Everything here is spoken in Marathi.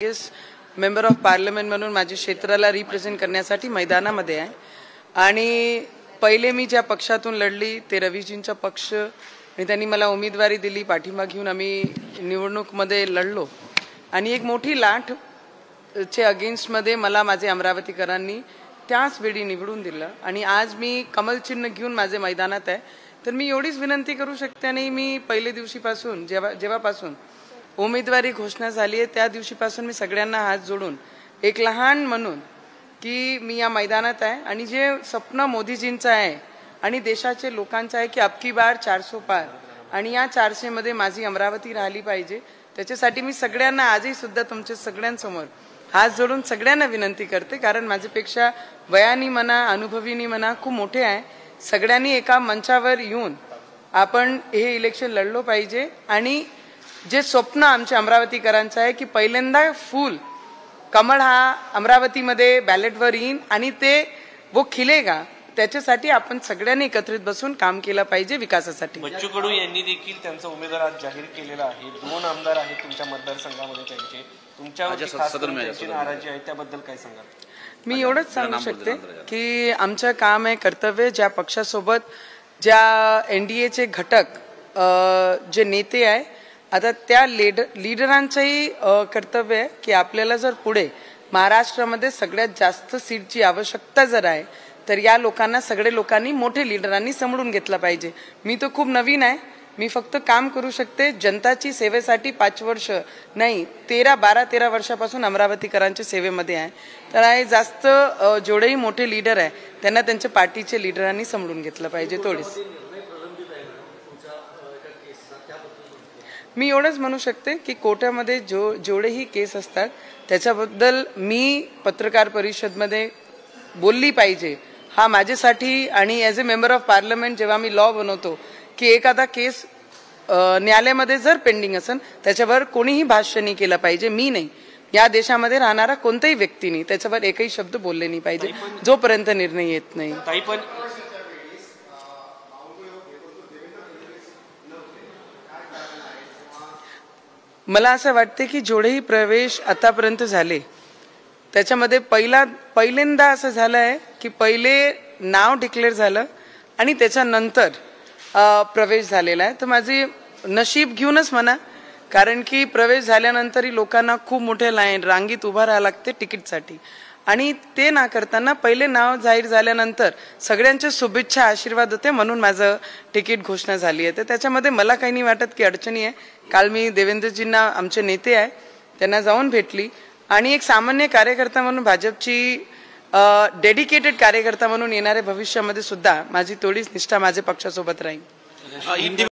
मेंबर ऑफ पार्लमेंट म्हणून माझ्या क्षेत्राला रिप्रेझेंट करण्यासाठी मैदानामध्ये आहे आणि पहिले मी ज्या पक्षातून लढली ते रवीजींचा पक्ष आणि त्यांनी मला उमेदवारी दिली, पाठिंबा घेऊन आम्ही निवडणूकमध्ये लढलो आणि एक मोठी लाट चे अगेन्स्टमध्ये मला माझे अमरावतीकरांनी त्याच वेळी निवडून दिलं आणि आज मी कमल चिन्ह घेऊन माझे मैदानात आहे। तर मी एवढीच विनंती करू शकते आणि मी पहिले दिवशीपासून जेव्हापासून उमेदवारी घोषणा झाली आहे त्या दिवशीपासून मी सगळ्यांना हात जोडून एक लहान म्हणून की मी या मैदानात आहे आणि जे स्वप्न मोदीजींचं आहे आणि देशाचे लोकांचं आहे की अबकी बार 400 पार आणि या 400 मध्ये माझी अमरावती राहिली पाहिजे। त्याच्यासाठी मी सगळ्यांना आजही सुद्धा तुमच्या सगळ्यांसमोर हात जोडून सगळ्यांना विनंती करते, कारण माझ्यापेक्षा वयानी म्हणा अनुभवीनी म्हणा खूप मोठे आहे। सगळ्यांनी एका मंचावर येऊन आपण हे इलेक्शन लढलो पाहिजे आणि जे स्वप्न आमच्या अमरावतीकरांचं आहे की पहिल्यांदा फुल कमळ हा अमरावतीमध्ये बॅलेटवर येईन आणि ते वो खिलेगा, त्याच्यासाठी आपण सगळ्यांनी एकत्रित बसून काम केलं पाहिजे विकासासाठी। बच्चू कडू यांनी देखील त्यांचा उमेदवार आज जाहीर केलेला आहे। 2 आमदार आहेत तुमच्या मतदारसंघामध्ये, त्यांचे तुमच्यावर नाराजी आहे, त्याबद्दल काय सांगाल? मी एवढंच सांगू शकते की आमचं काम आहे, कर्तव्य ज्या पक्षासोबत ज्या एनडीएचे घटक जे नेते आहे आता त्या लीडरांचंही कर्तव्य आहे की आपल्याला जर पुढे महाराष्ट्रामध्ये सगळ्यात जास्त सीटची आवश्यकता जर आहे तर या लोकांना सगळे लोकांनी मोठे लीडरांनी समजून घेतलं पाहिजे। मी तर खूप नवीन आहे, मी फक्त काम करू शकते जनताची सेवेसाठी 5 वर्ष नाही 12-13 वर्षापासून अमरावतीकरांच्या सेवेमध्ये आहे। तर आहे जास्त जेवढेही मोठे लीडर आहे त्यांना त्यांच्या पार्टीचे लीडरांनी समजून घेतलं पाहिजे। थोडीच मी एवढंच म्हणू शकते की कोर्टामध्ये जेवढेही केस असतात त्याच्याबद्दल मी पत्रकार परिषदेमध्ये बोलली पाहिजे हा माझ्यासाठी आणि as a member of parliament जेव्हा मी लॉ बनवतो की एखादा केस न्यायालयामध्ये जर पेंडिंग असेल त्याच्यावर कोणीही भाष्य नाही केलं पाहिजे। मी नाही, या देशामध्ये राहणारा कोणताही व्यक्तीने त्याच्यावर एकही शब्द बोलले नाही पाहिजे जोपर्यंत निर्णय येत नाही। मला असं वाटते की जेवढेही प्रवेश आतापर्यंत झाले त्याच्यामध्ये पहिल्यांदा असं झालं आहे की पहिले नाव डिक्लेअर झालं आणि त्याच्यानंतर प्रवेश झालेला आहे। तर माझी नशीब घेऊनच म्हणा, कारण की प्रवेश झाल्यानंतरही लोकांना खूप मोठे रांगीत उभा राहावं लागते तिकीटसाठी आणि ते ना करताना पहिले नाव जाहीर झाल्यानंतर सगळ्यांच्या शुभेच्छा आशीर्वाद होते म्हणून माझं तिकीट घोषणा झाली आहे। तर त्याच्यामध्ये मला काही नाही वाटत की अडचणी आहे। काल मी देवेंद्रजींना आमचे नेते आहे त्यांना जाऊन भेटली आणि एक सामान्य कार्यकर्ता म्हणून भाजपची डेडिकेटेड कार्यकर्ता म्हणून येणाऱ्या भविष्यामध्ये सुद्धा माझी थोडीच निष्ठा माझ्या पक्षासोबत राहील।